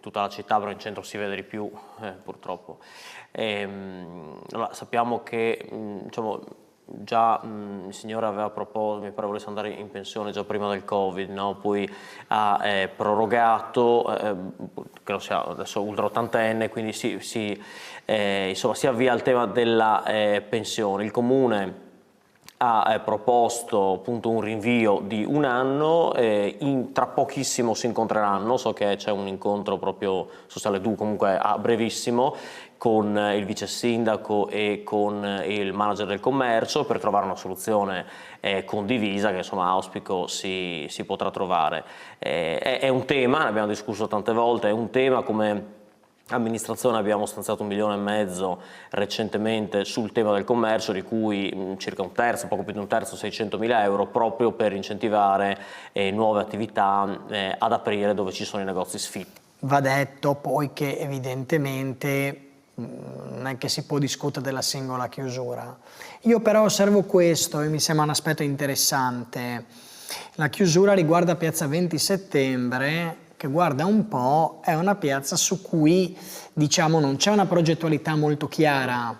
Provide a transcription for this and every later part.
tutta la città, però in centro si vede di più purtroppo. Allora, sappiamo che diciamo, già il signore aveva proposto, mi pare volesse andare in pensione già prima del Covid, no? Poi ha prorogato, credo sia adesso ultra ottantenne, quindi insomma, si avvia al tema della pensione. Il Comune ha proposto appunto un rinvio di un anno, tra pochissimo si incontreranno, so che c'è un incontro proprio su Sale 2 comunque a brevissimo con il vice sindaco e con il manager del commercio per trovare una soluzione condivisa che insomma auspico si potrà trovare. È un tema, ne abbiamo discusso tante volte, è un tema come amministrazione abbiamo stanziato 1,5 milioni recentemente sul tema del commercio, di cui circa un terzo, poco più di un terzo, 600.000 euro, proprio per incentivare nuove attività ad aprire dove ci sono i negozi sfitti. Va detto poi che evidentemente non è che si può discutere della singola chiusura. Io però osservo questo e mi sembra un aspetto interessante. La chiusura riguarda Piazza 20 Settembre, che guarda un po' è una piazza su cui diciamo non c'è una progettualità molto chiara.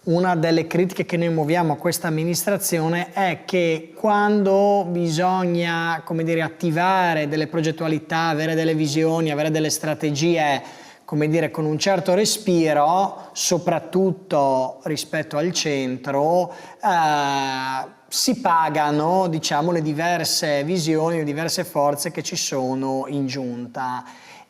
Una delle critiche che noi muoviamo a questa amministrazione è che quando bisogna, come dire, attivare delle progettualità, avere delle visioni, avere delle strategie, come dire, con un certo respiro, soprattutto rispetto al centro, si pagano, diciamo, le diverse visioni, le diverse forze che ci sono in giunta.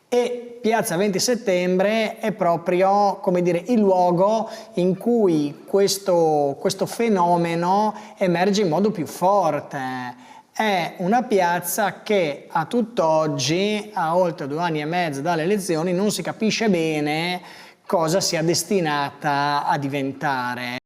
E Piazza 20 Settembre è proprio, come dire, il luogo in cui questo fenomeno emerge in modo più forte. È una piazza che a tutt'oggi, a oltre 2 anni e mezzo dalle elezioni, non si capisce bene cosa sia destinata a diventare.